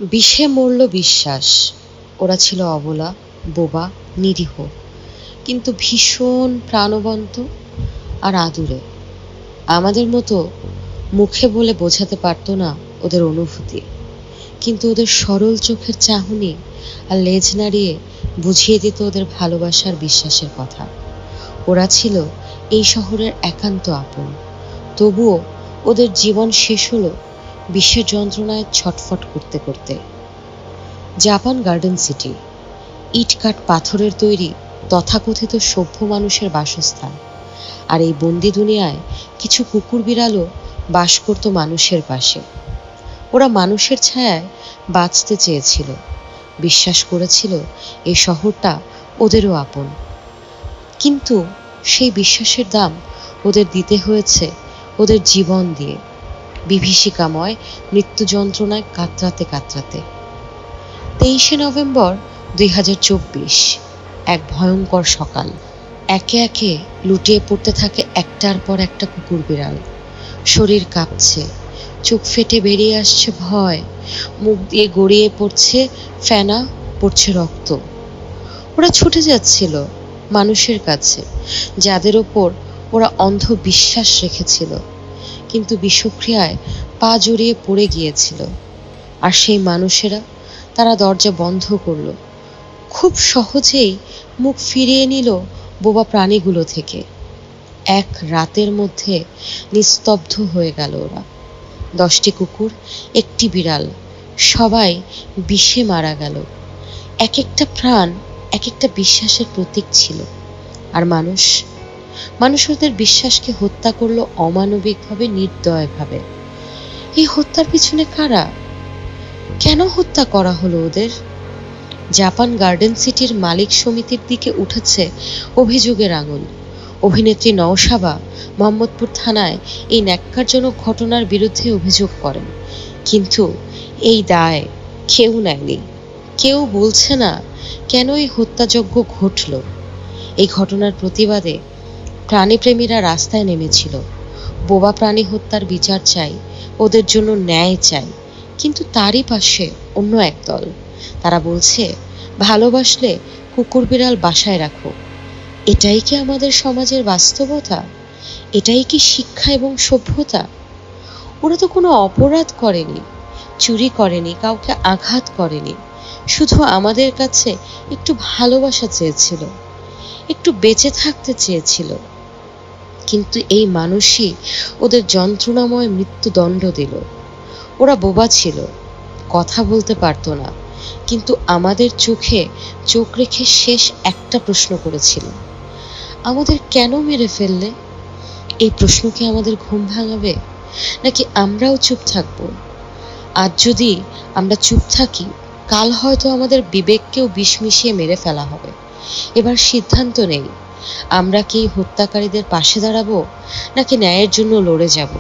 বিষে মরল বিশ্বাস। ওরা ছিল অবলা, বোবা, নিরীহ, কিন্তু ভীষণ প্রাণবন্ত আর আদুরে। আমাদের মতো মুখে বলে বোঝাতে পারতো না ওদের অনুভূতি, কিন্তু ওদের সরল চোখের চাহনি আর লেজ নাড়িয়ে বুঝিয়ে দিত ওদের ভালোবাসার বিশ্বাসের কথা। ওরা ছিল এই শহরের একান্ত আপন। তবুও ওদের জীবন শেষ হলো বিশ্বের যন্ত্রণায় ছটফট করতে করতে। জাপান গার্ডেন সিটি, ইট কাঠ পাথরের তৈরি তথাকথিত সভ্য মানুষের বাসস্থান। আর এই বন্দি দুনিয়ায় কিছু কুকুর বিড়ালও বাস করত মানুষের পাশে। ওরা মানুষের ছায়ায় বাঁচতে চেয়েছিল, বিশ্বাস করেছিল এই শহরটা ওদেরও আপন। কিন্তু সেই বিশ্বাসের দাম ওদের দিতে হয়েছে ওদের জীবন দিয়ে, বিভীষিকাময় মৃত্যু যন্ত্রণায় কাতরাতে কাতরাতে। 23শে নভেম্বর 2024, এক ভয়ঙ্কর সকাল। একে একে লুটিয়ে পড়তে থাকে একটার পর একটা কুকুর বিড়াল। শরীর কাঁপছে, চোখ ফেটে বেরিয়ে আসছে ভয়, মুখ দিয়ে গড়িয়ে পড়ছে ফেনা, পড়ছে রক্ত। ওরা ছুটে যাচ্ছিল মানুষের কাছে, যাদের ওপর ওরা অন্ধ বিশ্বাস রেখেছিল, কিন্তু বিষক্রিয়ায় পা জড়িয়ে পড়ে গিয়েছিল। আর সেই মানুষেরা, তারা দরজা বন্ধ করলো, খুব সহজেই মুখ ফিরিয়ে নিল বোবা প্রাণীগুলো থেকে। এক রাতের মধ্যে নিস্তব্ধ হয়ে গেল ওরা। 10টি কুকুর, একটি বিড়াল, সবাই বিষে মারা গেল। এক একটা প্রাণ এক একটা বিশ্বাসের প্রতীক ছিল। আর মানুষ মানুষ ওদের বিশ্বাসকে হত্যা করলো অমানবিকভাবে, নির্দয়ভাবে। এই হত্যার পিছনে কারা? কেন হত্যা করা হলো ওদের? জাপান গার্ডেন সিটির মালিক সমিতির দিকে উঠেছে অভিযোগের আঙুল। অভিনেত্রী নওশাবা মোহাম্মদপুর থানায় এই ন্যাক্কারজনক ঘটনার বিরুদ্ধে অভিযোগ করেন, কিন্তু এই দায় কেউ নেয়নি। কেউ বলছে না কেন এই হত্যাযজ্ঞ ঘটল। এই ঘটনার প্রতিবাদে প্রাণীপ্রেমীরা রাস্তায় নেমেছিল। বোবা প্রাণী হত্যার বিচার চাই, ওদের জন্য ন্যায় চাই। কিন্তু তারই পাশে অন্য এক দল, তারা বলছে ভালোবাসলে কুকুর বিড়াল বাসায় রাখো। এটাই কি আমাদের সমাজের বাস্তবতা? এটাই কি শিক্ষা এবং সভ্যতা? ওরা তো কোনো অপরাধ করেনি, চুরি করেনি, কাউকে আঘাত করেনি, শুধু আমাদের কাছে একটু ভালোবাসা চেয়েছিল, একটু বেঁচে থাকতে চেয়েছিল। কিন্তু এই মানুষই ওদের যন্ত্রণাময় মৃত্যুদণ্ড দিল। ওরা বোবা ছিল, কথা বলতে পারতো না, কিন্তু আমাদের চোখে চোখ রেখে শেষ একটা প্রশ্ন করেছিল, আমাদের কেন মেরে ফেললে? এই প্রশ্ন কি আমাদের ঘুম ভাঙাবে, নাকি আমরাও চুপ থাকবো? আজ যদি আমরা চুপ থাকি, কাল হয়তো আমাদের বিবেককেও বিষ মিশিয়ে মেরে ফেলা হবে। এবার সিদ্ধান্ত নেই, আমরা কি হত্যাকারীদের পাশে দাঁড়াবো, নাকি ন্যায়ের জন্য লড়ে যাব?